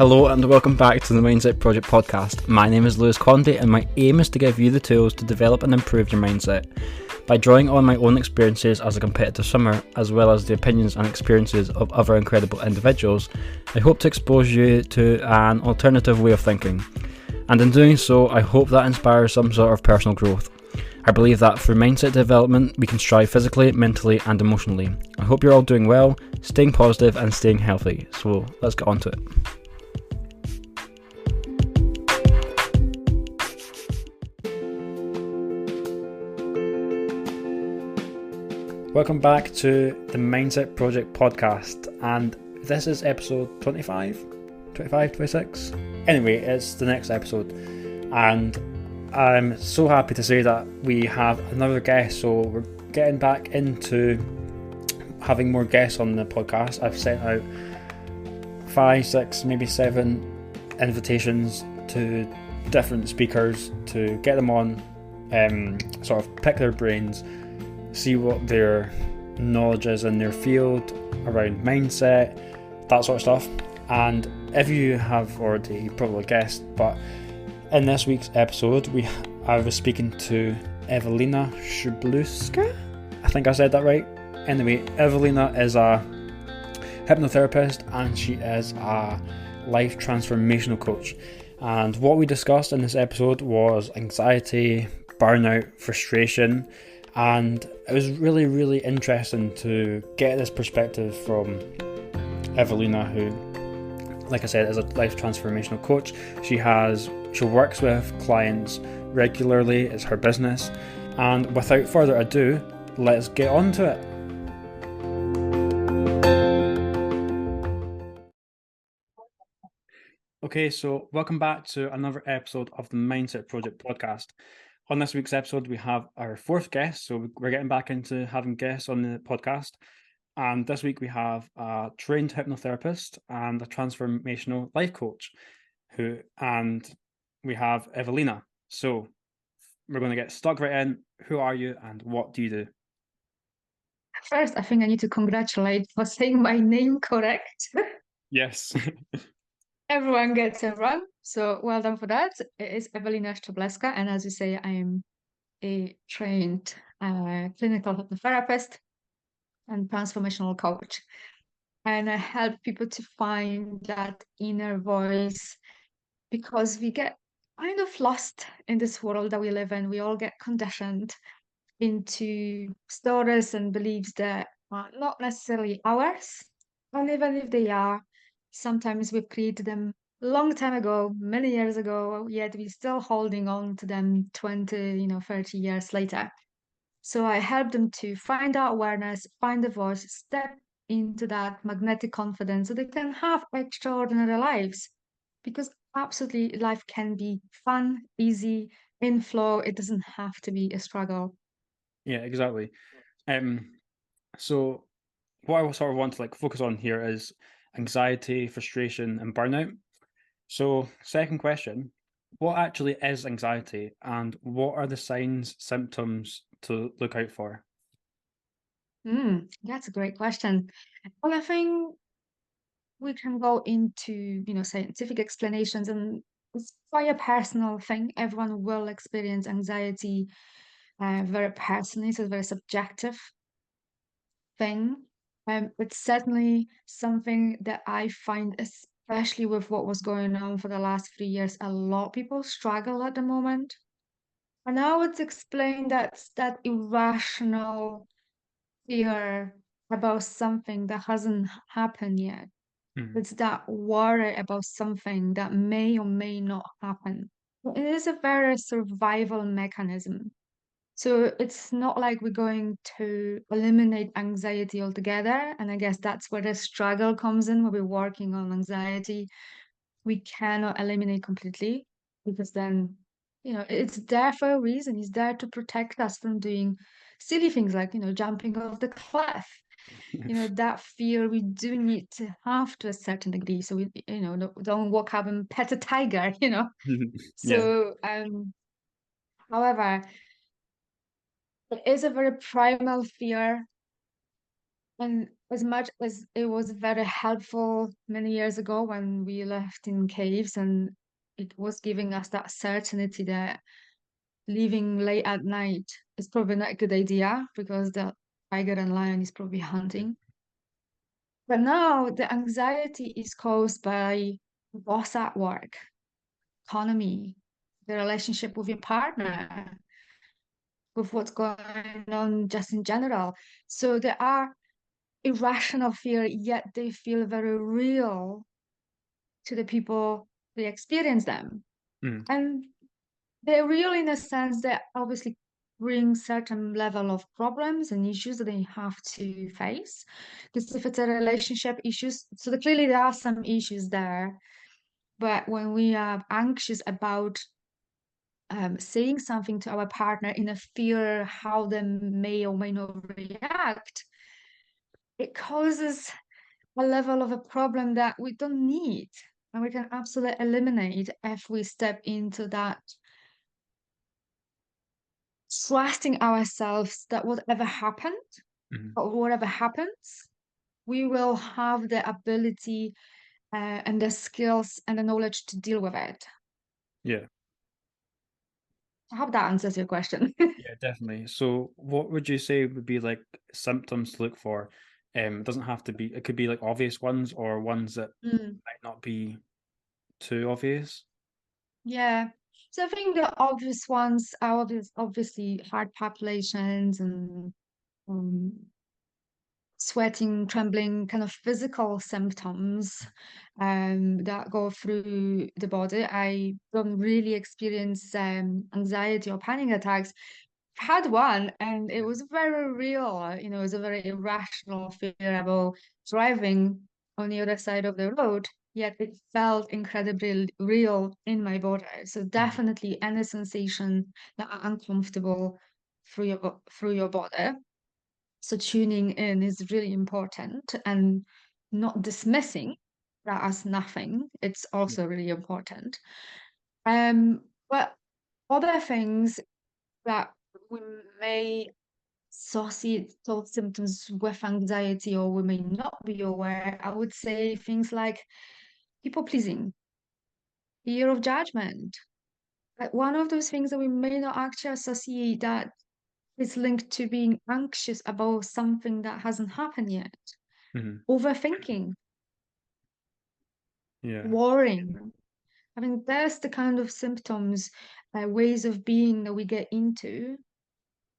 Hello and welcome back to the Mindset Project podcast. My name is Lewis Conde and my aim is to give you the tools to develop and improve your mindset. By drawing on my own experiences as a competitive swimmer, as well as the opinions and experiences of other incredible individuals, I hope to expose you to an alternative way of thinking. And in doing so, I hope that inspires some sort of personal growth. I believe that through mindset development, we can strive physically, mentally and emotionally. I hope you're all doing well, staying positive and staying healthy. So let's get on to it. Welcome back to the Mindset Project podcast, and this is episode 25, 26. Anyway, it's the next episode, and I'm so happy to say that we have another guest. So we're getting back into having more guests on the podcast. I've sent out 5, 6, maybe 7 invitations to different speakers to get them on, sort of pick their brains, see what their knowledge is in their field around mindset, that sort of stuff. And if you have already probably guessed, but in this week's episode I was speaking to Ewelina Szczeblewska. I think I said that right. Anyway, Ewelina is a hypnotherapist and she is a life transformational coach. And what we discussed in this episode was anxiety, burnout, frustration. And it was really, really interesting to get this perspective from Ewelina, who, like I said, is a life transformational coach. She works with clients regularly, it's her business. And without further ado, let's get on to it. Okay, so welcome back to another episode of the Mindset Project podcast. On this week's episode, we have our 4th guest, so we're getting back into having guests on the podcast. And this week we have a trained hypnotherapist and a transformational life coach, and we have Ewelina. So we're going to get stuck right in. Who are you and what do you do? First, I think I need to congratulate for saying my name correct. Yes. Everyone gets it wrong, so well done for that. It is Ewelina Szczeblewska, and as you say, I am a trained clinical hypnotherapist and transformational coach. And I help people to find that inner voice because we get kind of lost in this world that we live in. We all get conditioned into stories and beliefs that are not necessarily ours. And even if they are, sometimes we've created them a long time ago, many years ago, yet we're still holding on to them 20, 30 years later. So I help them to find that awareness, find the voice, step into that magnetic confidence so they can have extraordinary lives. Because absolutely life can be fun, easy, in flow. It doesn't have to be a struggle. Yeah, exactly. So what I sort of want to focus on here is anxiety, frustration, and burnout. So, second question, what actually is anxiety and what are the signs, symptoms to look out for? That's a great question. Well, I think we can go into, scientific explanations, and it's quite a personal thing. Everyone will experience anxiety very personally, so it's a very subjective thing. It's certainly something that I find, especially with what was going on for the last 3 years, a lot of people struggle at the moment. And I would explain that irrational fear about something that hasn't happened yet. Mhm. It's that worry about something that may or may not happen. It is a very survival mechanism. So it's not like we're going to eliminate anxiety altogether. And I guess that's where the struggle comes in when we're working on anxiety. We cannot eliminate completely because then, it's there for a reason. It's there to protect us from doing silly things like, jumping off the cliff. That fear we do need to have to a certain degree. So we, don't walk up and pet a tiger, Yeah. So, however, it is a very primal fear. And as much as it was very helpful many years ago when we left in caves, and it was giving us that certainty that leaving late at night is probably not a good idea because the tiger and lion is probably hunting. But now the anxiety is caused by boss at work, economy, the relationship with your partner, with what's going on just in general. So there are irrational fear, yet they feel very real to the people they experience them. Mm. And they're real in a sense that obviously bring certain level of problems and issues that they have to face. Because if it's a relationship issues, so clearly there are some issues there. But when we are anxious about saying something to our partner in a fear how they may or may not react, it causes a level of a problem that we don't need. And we can absolutely eliminate if we step into that trusting ourselves that whatever happened Mm. or whatever happens, we will have the ability and the skills and the knowledge to deal with it. Yeah. I hope that answers your question. Yeah, definitely. So, what would you say would be like symptoms to look for? It doesn't have to be, it could be like obvious ones or ones that Mm, might not be too obvious. yeah. So I think the obvious ones are obviously heart palpitations and um, sweating, trembling, kind of physical symptoms that go through the body. I don't really experience anxiety or panic attacks. I've had one, and it was very real. You know, it was a very irrational fear about driving on the other side of the road, yet it felt incredibly real in my body. So Mhm. definitely any sensation that are uncomfortable through your body. So tuning in is really important and not dismissing that as nothing. It's Yeah. also really important. But other things that we may associate those symptoms with anxiety or we may not be aware, I would say things like people pleasing, fear of judgment. Like one of those things that we may not actually associate that is linked to being anxious about something that hasn't happened yet. Mhm. Overthinking, Yeah. worrying. I mean, that's the kind of symptoms, ways of being that we get into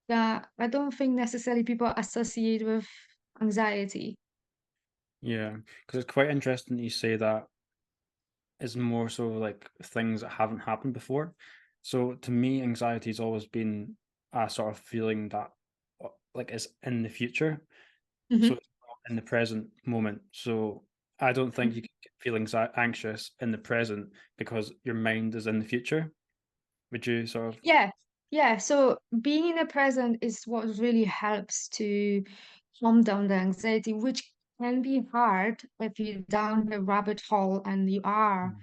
that I don't think necessarily people associate with anxiety. Yeah. Because it's quite interesting that you say that is more so like things that haven't happened before. So to me, anxiety has always been a sort of feeling that like is in the future. So Mhm. it's not in the present moment. So I don't think you can feel anxious in the present because your mind is in the future. Would you sort of? Yeah, yeah. So being in the present is what really helps to calm down the anxiety, which can be hard if you're down the rabbit hole and you are,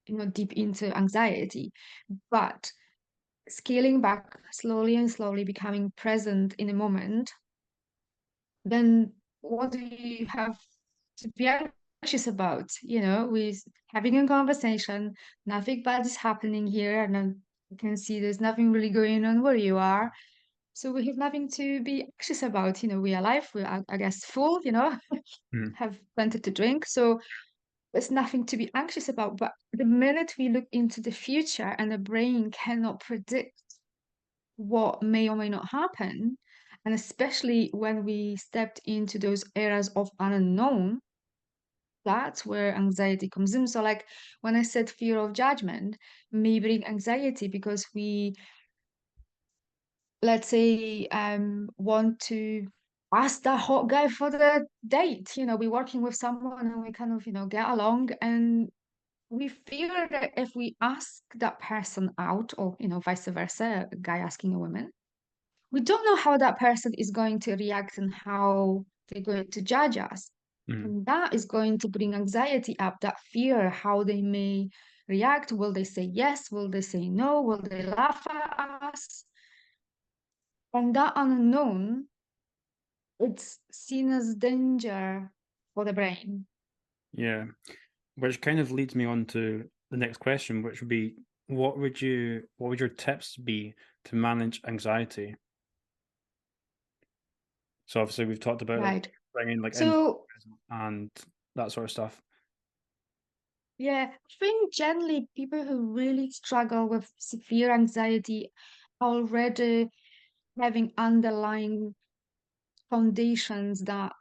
Mm. deep into anxiety. But scaling back slowly and slowly, becoming present in a moment, then what do you have to be anxious about? With having a conversation, nothing bad is happening here, and then you can see there's nothing really going on where you are. So we have nothing to be anxious about. We are alive, I guess, full, Mm. have plenty to drink. So there's nothing to be anxious about. But the minute we look into the future and the brain cannot predict what may or may not happen, and especially when we stepped into those areas of unknown, that's where anxiety comes in. So, like when I said fear of judgment may bring anxiety because we, let's say, want to ask that hot guy for the date. We're working with someone and we kind of, get along, and we fear that if we ask that person out, or vice versa, a guy asking a woman, we don't know how that person is going to react and how they're going to judge us. Mm. And that is going to bring anxiety up, that fear, how they may react. Will they say yes? Will they say no? Will they laugh at us? And that unknown it's seen as danger for the brain. Yeah. Which kind of leads me on to the next question, which would be what would your tips be to manage anxiety? So obviously we've talked about like Right. bringing like in So and that sort of stuff. yeah, I think generally people who really struggle with severe anxiety already having underlying foundations that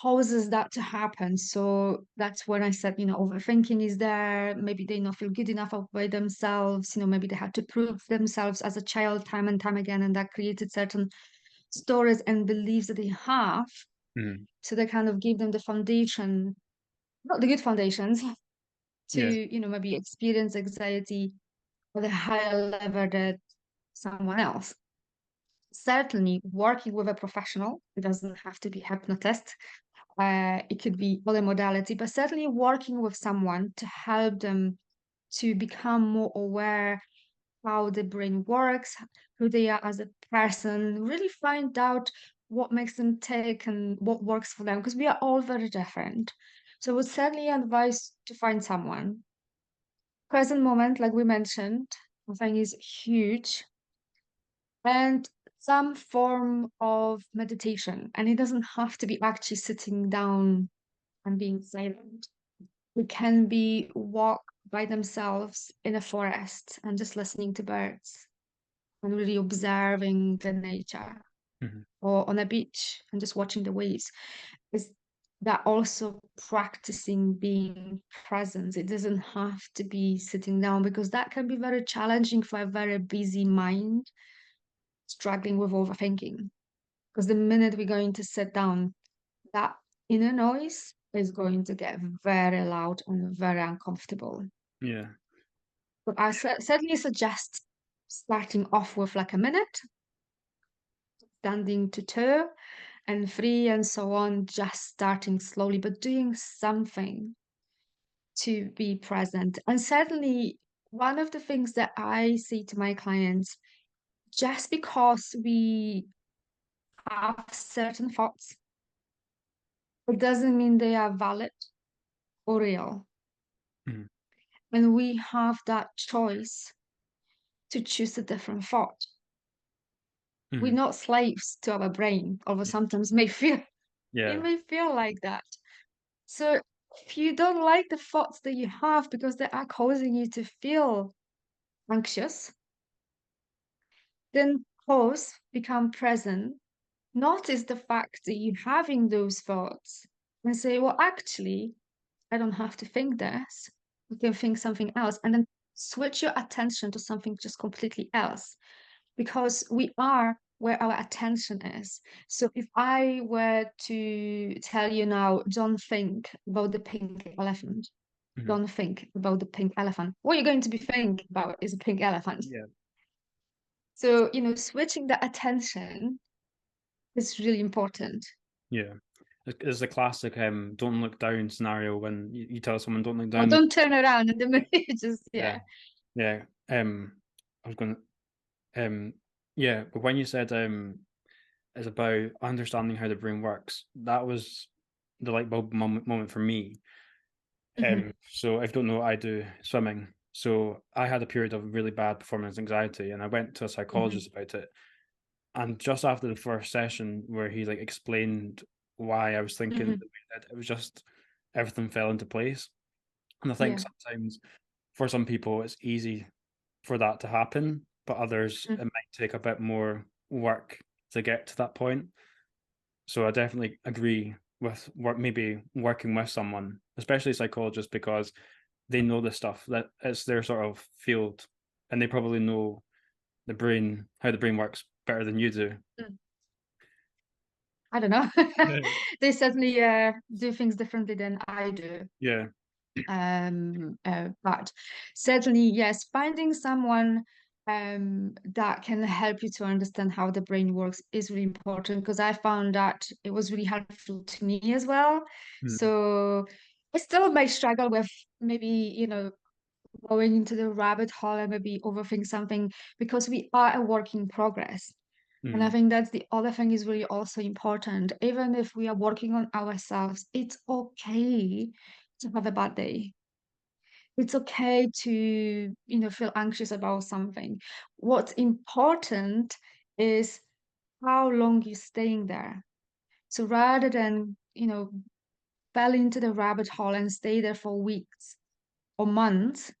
causes that to happen. So that's when I said, overthinking is there. Maybe they not feel good enough by themselves. Maybe they had to prove themselves as a child time and time again, and that created certain stories and beliefs that they have. Mhm. So they kind of give them the foundation, not the good foundations, to, Yeah. maybe experience anxiety at a higher level than someone else. Certainly working with a professional, it doesn't have to be hypnotist. It could be other modality, but certainly working with someone to help them to become more aware how the brain works, who they are as a person, really find out what makes them tick and what works for them, because we are all very different. So I would certainly advise to find someone. Present moment, like we mentioned, I think is huge. And some form of meditation. And it doesn't have to be actually sitting down and being silent. It can be walk by themselves in a forest and just listening to birds and really observing the nature, Mhm. or on a beach and just watching the waves. Is that also practicing being present? It doesn't have to be sitting down, because that can be very challenging for a very busy mind struggling with overthinking. Because the minute we're going to sit down, that inner noise is going to get very loud and very uncomfortable. Yeah. But I certainly suggest starting off with like a minute, standing to two and three and so on, just starting slowly, but doing something to be present. And certainly, one of the things that I say to my clients, just because we have certain thoughts, it doesn't mean they are valid or real. Mhm. And we have that choice to choose a different thought. We're Mhm. not slaves to our brain, although sometimes may feel it Yeah. may feel like that. So if you don't like the thoughts that you have because they are causing you to feel anxious, then pause, become present, notice the fact that you're having those thoughts and say, well, actually, I don't have to think this. You can think something else, and then switch your attention to something just completely else, because we are where our attention is. So if I were to tell you now, don't think about the pink elephant, Mhm. don't think about the pink elephant. What you're going to be thinking about is a pink elephant. Yeah. So, switching the attention is really important. Yeah. It's the classic don't look down scenario when you tell someone don't look Or down. don't turn around in the middle. Just, Yeah. yeah. Yeah. I was gonna yeah, but when you said it's about understanding how the brain works, that was the light bulb moment for me. Hmm. So if you don't know, I do swimming. So I had a period of really bad performance anxiety, and I went to a Hmm. psychologist about it. And just after the first session, where he like explained why I was thinking Hmm. the way that, it was just everything fell into place. And I think Yeah. sometimes for some people it's easy for that to happen, but others it Mm. might take a bit more work to get to that point. So I definitely agree with maybe working with someone, especially a psychologist, because they know the stuff that it's their sort of field, and they probably know the brain, how the brain works better than you do. Mm. I don't know. Yeah. They certainly do things differently than I do. Yeah. But certainly, yes, finding someone that can help you to understand how the brain works is really important, because I found that it was really helpful to me as well. Mm. So I still may struggle with maybe, going into the rabbit hole and maybe overthink something, because we are a work in progress. And I Mm. think that's the other thing is really also important. Even if we are working on ourselves, it's okay to have a bad day. It's okay to, feel anxious about something. What's important is how long you're staying there. So rather than, fell into the rabbit hole and stay there for weeks or months,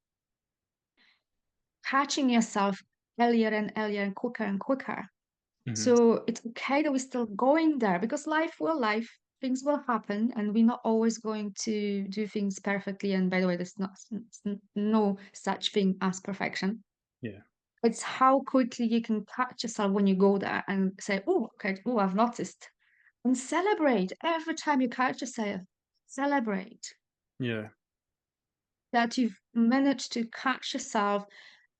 catching yourself earlier and earlier and quicker. Mm-hmm. So it's okay that we're still going there because life, things will happen, and we're not always going to do things perfectly. And by the way, there's no such thing as perfection. Yeah. It's how quickly you can catch yourself when you go there and say, oh, okay, oh, I've noticed. And celebrate every time you catch yourself. Celebrate Yeah. that you've managed to catch yourself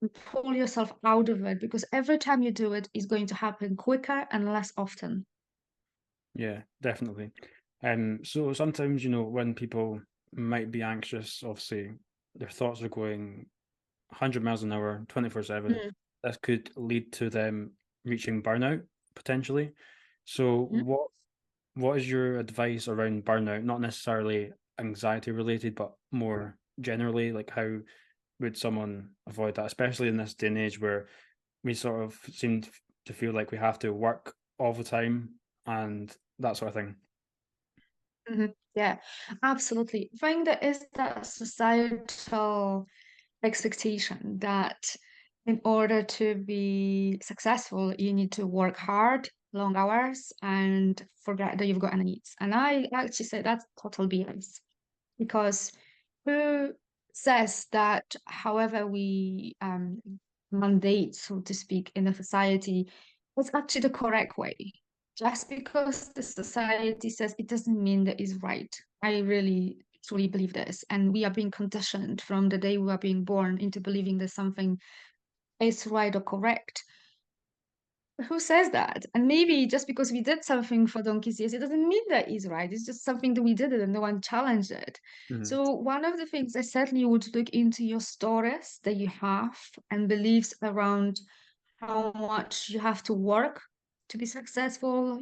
and pull yourself out of it because every time you do it, it's going to happen quicker and less often. Yeah, definitely. So sometimes, when people might be anxious, obviously their thoughts are going 100 miles an hour, 24/7. Mm. This could lead to them reaching burnout potentially. So Mm. what is your advice around burnout? Not necessarily anxiety related, but more generally, like how would someone avoid that, especially in this day and age where we sort of seem to feel like we have to work all the time and that sort of thing. Mhm. Yeah, absolutely. I think there is that societal expectation that in order to be successful, you need to work hard, long hours, and forget that you've got any needs. And I actually say that's total BS because who says that however we mandate, so to speak, in a society, is actually the correct way? Just because the society says it doesn't mean that is right. I really truly believe this. And we are being conditioned from the day we are being born into believing that something is right or correct. Who says that? And maybe just because we did something for donkey's years, it doesn't mean that is right. It's just something that we did it and no one challenged it. Hmm. So one of the things I certainly would look into your stories that you have and beliefs around how much you have to work to be successful,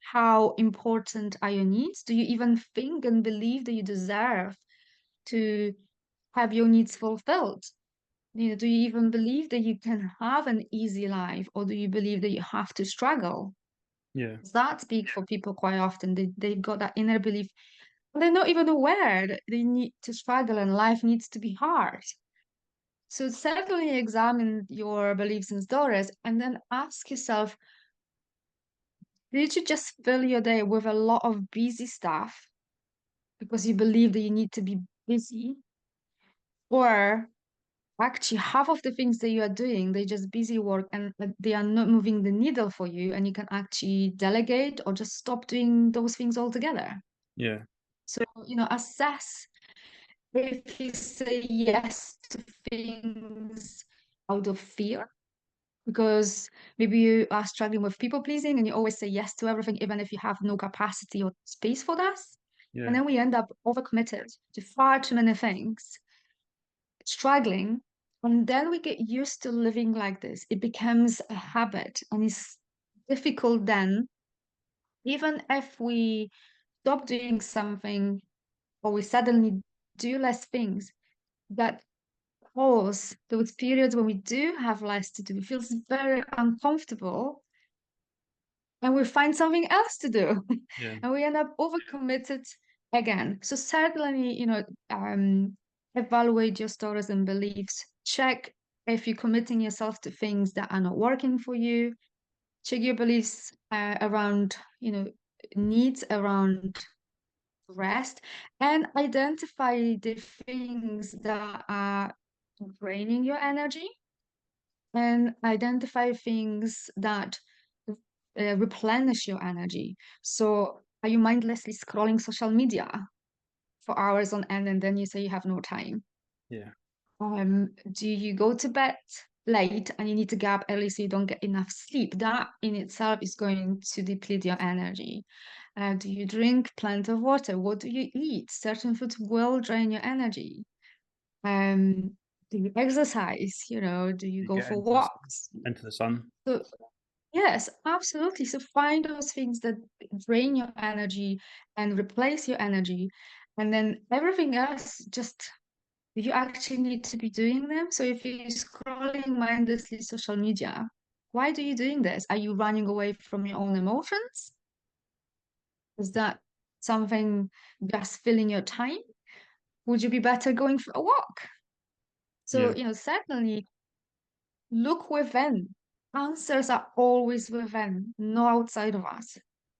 how important are your needs? Do you even think and believe that you deserve to have your needs fulfilled? Do you even believe that you can have an easy life, or do you believe that you have to struggle? Yeah, That's big for people quite often. They've got that inner belief. They're not even aware that they need to struggle and life needs to be hard. So certainly examine your beliefs and stories and then ask yourself, did you just fill your day with a lot of busy stuff because you believe that you need to be busy? Or actually, half of the things that you are doing, they're just busy work and they are not moving the needle for you, and you can actually delegate or just stop doing those things altogether. yeah, So, assess if you say yes to things out of fear, because maybe you are struggling with people pleasing and you always say yes to everything, even if you have no capacity or space for that. And yeah, then we end up overcommitted to far too many things, struggling, and then we get used to living like this. It becomes a habit, and it's difficult then, even if we stop doing something or we suddenly do less things, that pause, those periods when we do have less to do, feels very uncomfortable, and we find something else to do, yeah, and we end up overcommitted again. So certainly, evaluate your stories and beliefs. Check if you're committing yourself to things that are not working for you. Check your beliefs around, needs around rest, and identify the things that are draining your energy, and identify things that replenish your energy. So, are you mindlessly scrolling social media for hours on end and then you say you have no time? yeah, Do you go to bed late and you need to get up early so you don't get enough sleep? That in itself is going to deplete your energy. Do you drink plenty of water? What do you eat? Certain foods will drain your energy. Do you exercise? Do you you go get for into walks? into the sun. So Yes, absolutely. So find those things that drain your energy and replace your energy. And then everything else, just you actually need to be doing them. So if you're scrolling mindlessly social media, why are you doing this? Are you running away from your own emotions? Is that something just filling your time? Would you be better going for a walk? Yeah, So, certainly look within. Answers are always within, no outside of us.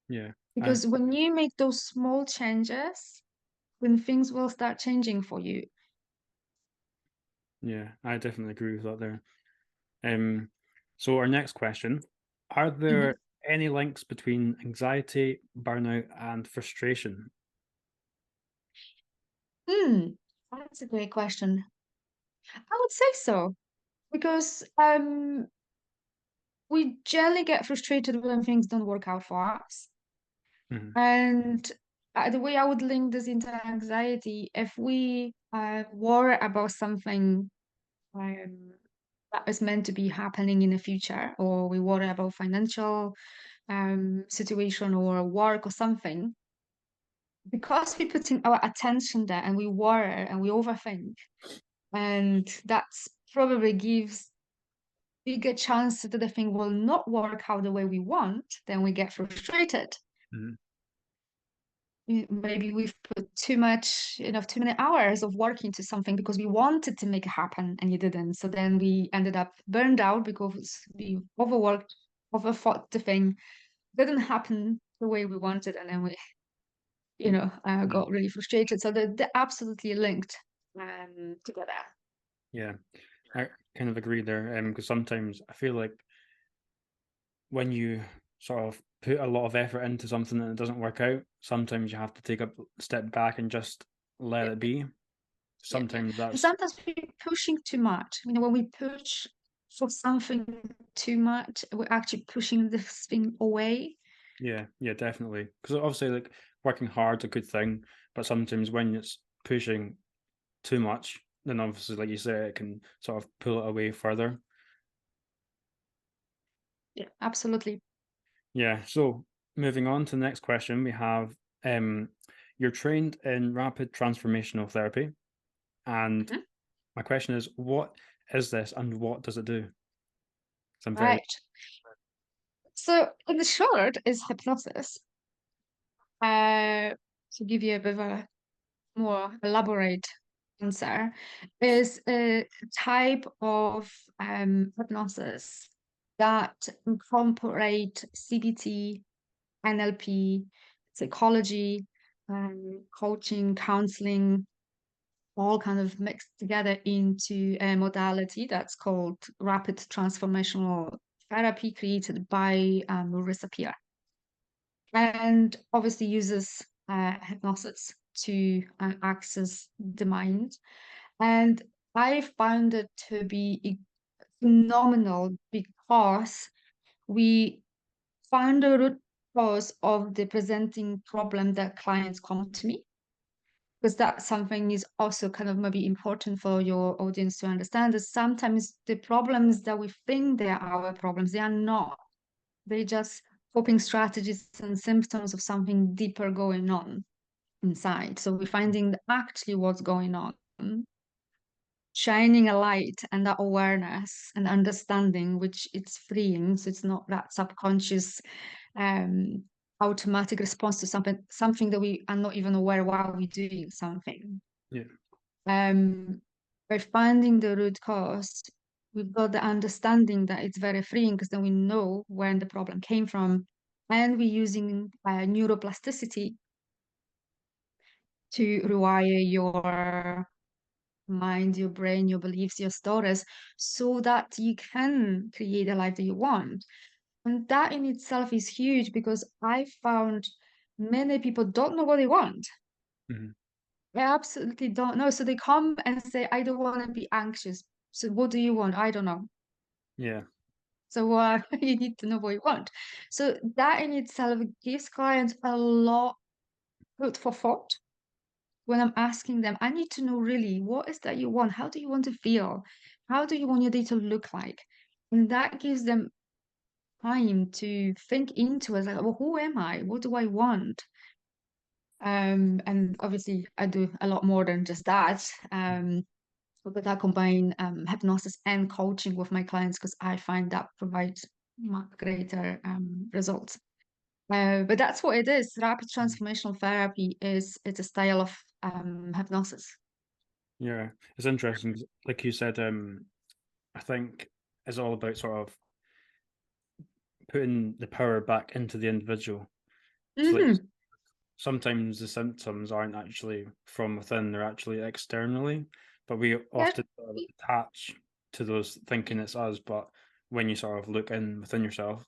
yeah, I Because when you make those small changes, then things will start changing for you. yeah, I definitely agree with that there. Um, so our next question: are Mhm. there any links between anxiety, burnout, and frustration? Hmm, that's a great question. I would say so, because we generally get frustrated when things don't work out for us. Hmm. And the way I would link this into anxiety, if we worry about something um, that is meant to be happening in the future, or we worry about financial situation or work or something, because we're putting our attention there and we worry and we overthink, and that's probably gives bigger chance that the thing will not work out the way we want, then we get frustrated. Hmm. Maybe we've put too much, too many hours of work into something because we wanted to make it happen and you didn't. So then we ended up burned out because we overworked, overthought the thing, didn't happen the way we wanted, and then we, Hmm. got really frustrated. So they're absolutely linked together. Yeah, I kind of agree there. Because sometimes I feel like when you sort of put a lot of effort into something and it doesn't work out, sometimes you have to take a step back and just let Yeah, it be. yeah. Sometimes And that's sometimes we're pushing too much. When we push for something too much, we're actually pushing this thing away. yeah, yeah, definitely. Because obviously, like working hard's a good thing, but sometimes when it's pushing too much, then obviously, like you say, it can sort of pull it away further. Yeah, absolutely. Yeah. So moving on to the next question, we have um, you're trained in rapid transformational therapy, and Mhm. my question is, what is this and what does it do? So I'm very Right. So in the short is hypnosis. Uh, to give you a bit of a more elaborate answer, is a type of hypnosis that incorporate CBT, NLP, psychology, coaching, counseling, all kind of mixed together into a modality that's called rapid transformational therapy, created by Marissa Peer, and obviously uses hypnosis to access the mind. And I found it to be phenomenal because we found the root cause of the presenting problem that clients come to me, because that's something is also kind of maybe important for your audience to understand, is sometimes the problems that we think they are our problems, they are not. They're just coping strategies and symptoms of something deeper going on inside. So we're finding actually what's going on, shining a light and that awareness and understanding, which it's freeing. So it's not that subconscious um automatic response to something that we are not even aware while we're doing something. yeah, um by finding the root cause, we've got the understanding that it's very freeing, because then we know where the problem came from, and we're using neuroplasticity to rewire your mind, your brain, your beliefs, your stories, so that you can create a life that you want. And that in itself is huge, because I found many people don't know what they want. mhm, They absolutely don't know. So they come and say, I don't want to be anxious. So what do you want? I don't know. yeah, So you need to know what you want. So that in itself gives clients a lot food for thought. When I'm asking them, I need to know really what is that you want? How do you want to feel? How do you want your day to look like? And that gives them time to think into it, like, well, who am I? What do I want? And obviously I do a lot more than just that. But I combine hypnosis and coaching with my clients because I find that provides much greater results. But that's what it is. Rapid transformational therapy is it's a style of hypnosis. Yeah, it's interesting. 'Cause like you said, I think it's all about sort of putting the power back into the individual. So, like, Hmm. sometimes the symptoms aren't actually from within; they're actually externally. But we Yeah. often sort of attach to those thinking it's us. But when you sort of look in within yourself,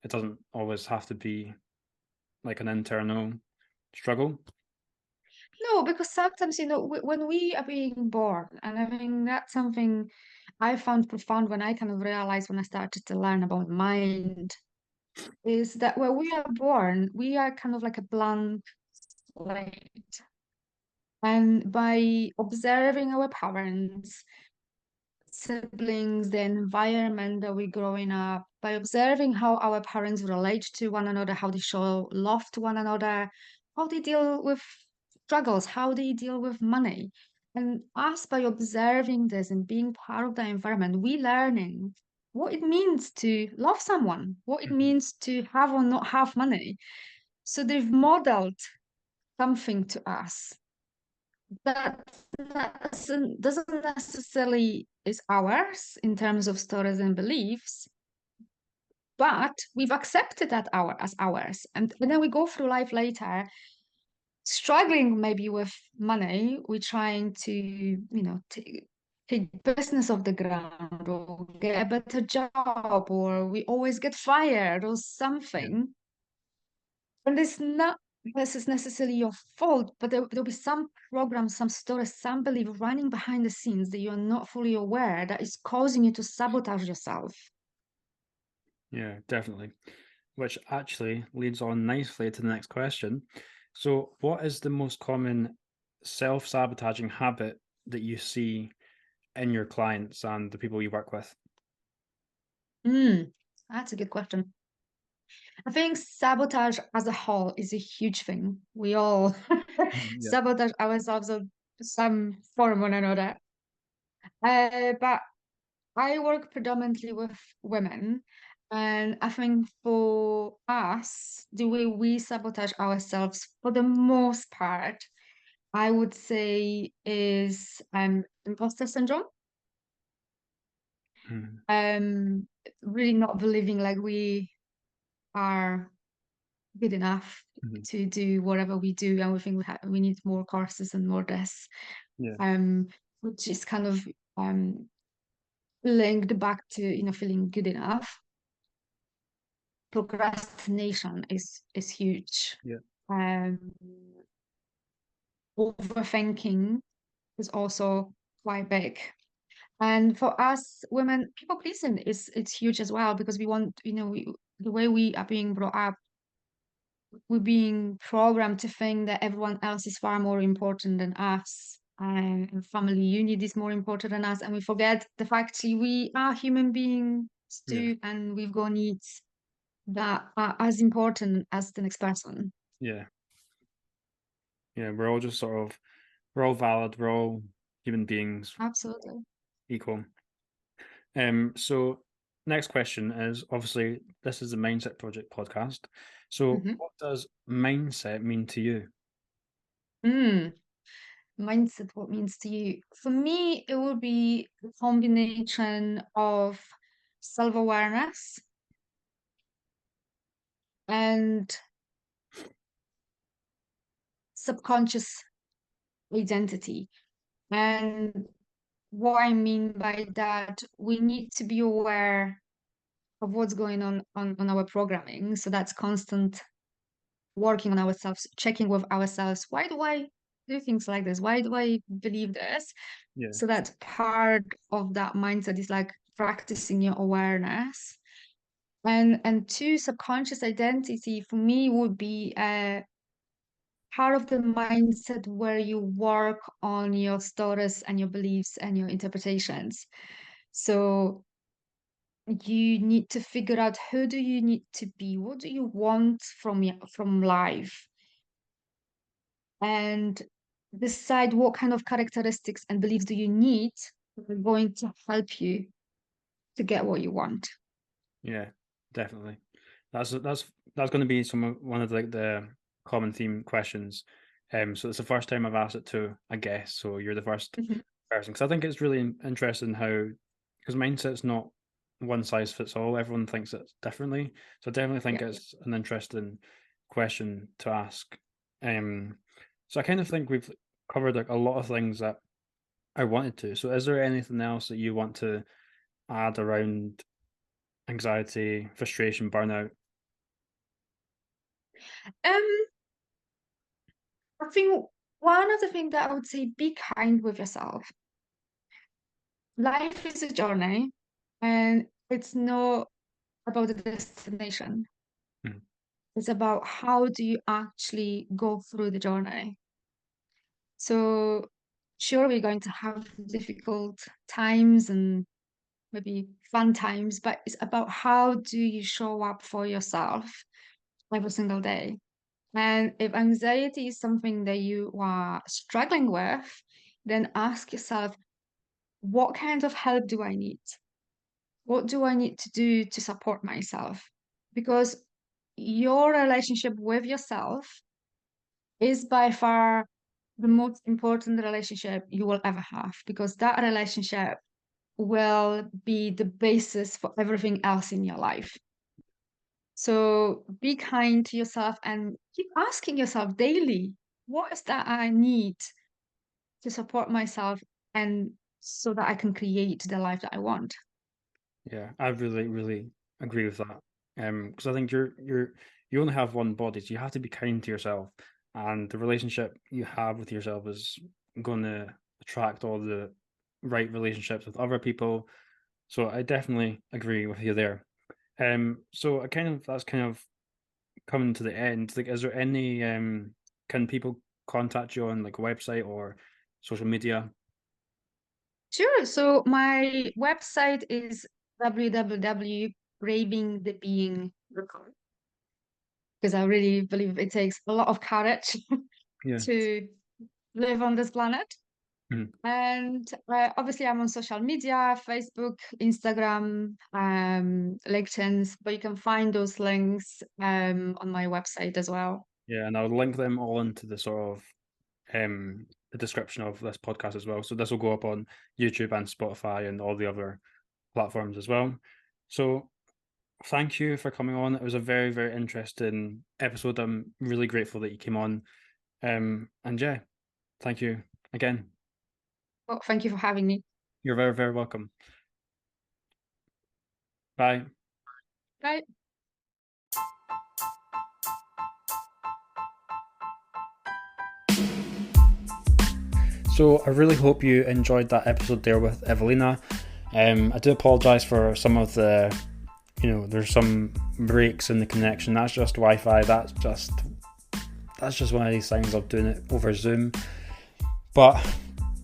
it doesn't always have to be like an internal struggle. No, because sometimes, when we are being born, and I mean, that's something I found profound when I kind of realized when I started to learn about mind, is that when we are born, we are kind of like a blank slate. And by observing our parents, siblings, the environment that we're growing up, by observing how our parents relate to one another, how they show love to one another, how they deal with struggles, how they deal with money. And us, by observing this and being part of the environment, we learning what it means to love someone, what it Mhm. means to have or not have money. So they've modeled something to us that doesn't necessarily is ours in terms of stories and beliefs, but we've accepted that as ours. And then we go through life later, struggling maybe with money. We're trying to, take business off the ground or get a better job, or we always get fired or Yeah, something. And it's not this is necessarily your fault, but there'll be some programs, some stories, some belief running behind the scenes that you're not fully aware that is causing you to sabotage yourself. yeah, definitely. Which actually leads on nicely to the next question. So, what is the most common self-sabotaging habit that you see in your clients and the people you work with? Mm, that's a good question. I think sabotage as a whole is a huge thing. We all Mhm. sabotage ourselves in some form or another. But I work predominantly with women, and I think for us, the way we sabotage ourselves for the most part, I would say is imposter syndrome. Mhm. Um, really not believing like we are good enough Mhm. to do whatever we do, and we think we need more courses and more this, Yeah, um, which is kind of um linked back to feeling good enough. Procrastination is huge. yeah, Um, Overthinking is also quite big. And for us women, people pleasing is it's huge as well because we want, the way we are being brought up, we're being programmed to think that everyone else is far more important than us. And family unit is more important than us. And we forget the fact that we are human beings yeah, too, and we've got needs that are as important as the next person. yeah, yeah. We're all just sort of we're all valid. We're all human beings, Absolutely. equal. So next question is obviously this is the Mindset Project podcast. So Hmm. what does mindset mean to you? Mm. Mindset, what means to you? For me, it would be a combination of self-awareness and subconscious identity. And what I mean by that, we need to be aware of what's going on our programming. So that's constant working on ourselves, checking with ourselves. Why do I do things like this? Why do I believe this? Yeah, So that's part of that mindset is like practicing your awareness. And two, subconscious identity for me would be part of the mindset where you work on your stories and your beliefs and your interpretations. So you need to figure out who do you need to be, what do you want from life, and decide what kind of characteristics and beliefs do you need that are going to help you to get what you want. Yeah, definitely. That's going to be one of the common theme questions. So it's the first time I've asked it to a guest, so you're the first Mhm. person. Because I think it's really interesting how, because mindset's not one size fits all. Everyone thinks it differently. So I definitely think Yeah. it's an interesting question to ask. Um, so I kind of think we've covered like a lot of things that I wanted to. So is there anything else that you want to add around anxiety, frustration, burnout? Um, I think one of the things that I would say, be kind with yourself. Life is a journey, and it's not about the destination. Mm. It's about how do you actually go through the journey. So, sure, we're going to have difficult times and maybe fun times, but it's about how do you show up for yourself every single day. And if anxiety is something that you are struggling with, then ask yourself, what kind of help do I need? What do I need to do to support myself? Because your relationship with yourself is by far the most important relationship you will ever have, because that relationship will be the basis for everything else in your life. So be kind to yourself and keep asking yourself daily, what is that I need to support myself and so that I can create the life that I want? Yeah, I really, really agree with that. Because I think you only have one body, so you have to be kind to yourself, and the relationship you have with yourself is going to attract all the right relationships with other people. So I definitely agree with you there. So I kind of that's kind of coming to the end. Like, is there any can people contact you on like a website or social media? Sure. So my website is www.bravingthebeing.com, because I really believe it takes a lot of courage Yeah. to live on this planet. Mhm. And obviously, I'm on social media, Facebook, Instagram, LinkedIn, but you can find those links on my website as well. Yeah, and I'll link them all into the sort of the description of this podcast as well. So this will go up on YouTube and Spotify and all the other platforms as well. So thank you for coming on. It was a very, very interesting episode. I'm really grateful that you came on. And yeah, thank you again. Well, thank you for having me. You're very, very welcome. Bye. Bye. So I really hope you enjoyed that episode there with Ewelina. I do apologise for some of the, there's some breaks in the connection. That's just Wi-Fi. That's just one of these things of doing it over Zoom. But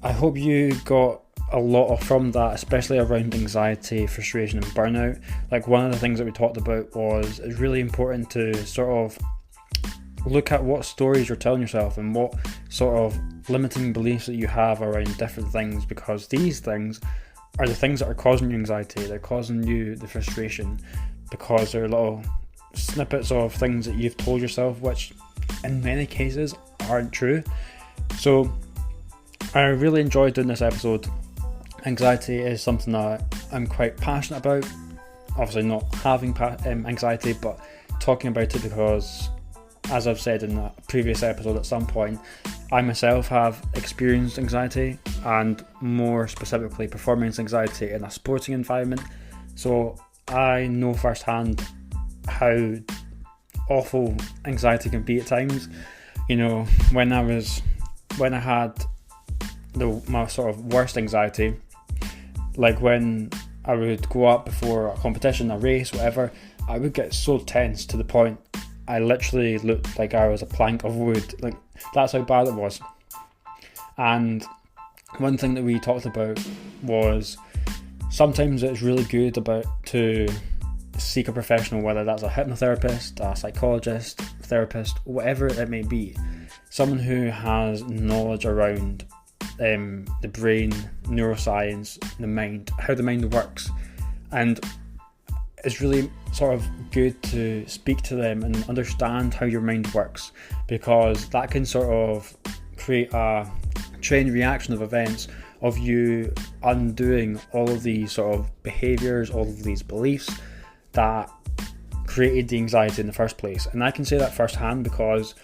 I hope you got a lot from that, especially around anxiety, frustration, and burnout. Like, one of the things that we talked about was it's really important to sort of look at what stories you're telling yourself and what sort of limiting beliefs that you have around different things, because these things are the things that are causing you anxiety. They're causing you the frustration because they're little snippets of things that you've told yourself, which in many cases aren't true. So I really enjoyed doing this episode. Anxiety is something that I'm quite passionate about. Obviously not having anxiety, but talking about it because, as I've said in a previous episode at some point, I myself have experienced anxiety, and more specifically performance anxiety in a sporting environment. So I know firsthand how awful anxiety can be at times. When I had my sort of worst anxiety, like when I would go up before a competition, a race, whatever, I would get so tense to the point I literally looked like I was a plank of wood. Like, that's how bad it was. And one thing that we talked about was sometimes it's really good to seek a professional, whether that's a hypnotherapist, a psychologist, therapist, whatever it may be, someone who has knowledge around the brain, neuroscience, the mind, how the mind works. And it's really sort of good to speak to them and understand how your mind works, because that can sort of create a chain reaction of events of you undoing all of these sort of behaviours, all of these beliefs that created the anxiety in the first place. And I can say that firsthand, because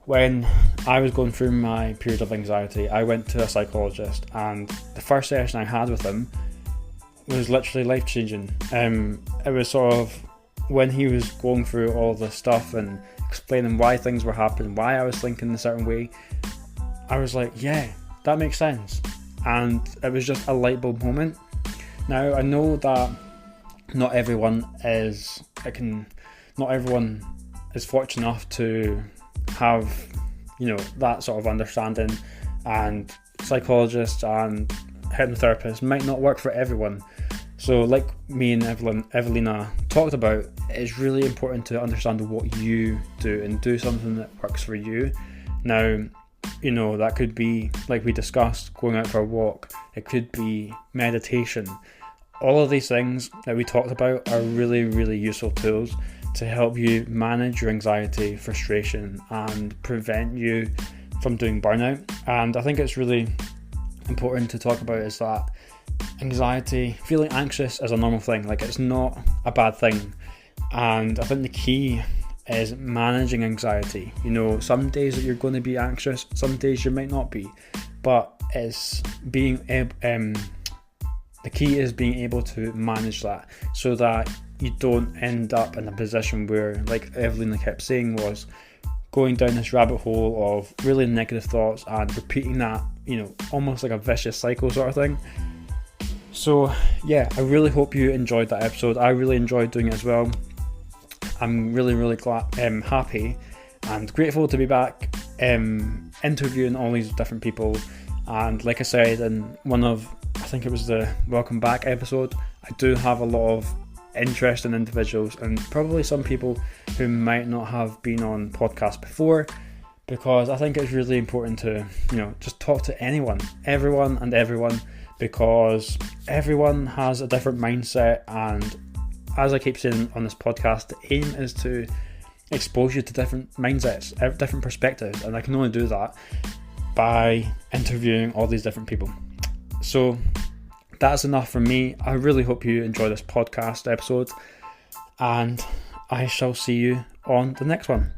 when I was going through my period of anxiety, I went to a psychologist, and the first session I had with him was literally life-changing. It was sort of when he was going through all this stuff and explaining why things were happening, why I was thinking a certain way, I was like, yeah, that makes sense. And it was just a light bulb moment. Now, I know that not everyone is fortunate enough to have, that sort of understanding, and psychologists and hypnotherapists might not work for everyone. So like me and Ewelina talked about, it's really important to understand what you do and do something that works for you. Now, that could be, like we discussed, going out for a walk. It could be meditation. All of these things that we talked about are really, really useful tools to help you manage your anxiety, frustration, and prevent you from doing burnout. And I think it's really important to talk about is that anxiety, feeling anxious is a normal thing. Like, it's not a bad thing. And I think the key is managing anxiety. Some days that you're going to be anxious, some days you might not be, but it's being the key is being able to manage that, so that you don't end up in a position where, like Ewelina kept saying, was going down this rabbit hole of really negative thoughts and repeating that, almost like a vicious cycle sort of thing. So yeah, I really hope you enjoyed that episode. I really enjoyed doing it as well. I'm really, really glad, happy and grateful to be back interviewing all these different people. And like I said in one of, I think it was the Welcome Back episode, I do have a lot of interesting individuals, and probably some people who might not have been on podcasts before, because I think it's really important to, just talk to everyone, because everyone has a different mindset. And as I keep saying on this podcast, the aim is to expose you to different mindsets, different perspectives, and I can only do that by interviewing all these different people. So that's enough from me. I really hope you enjoy this podcast episode, and I shall see you on the next one.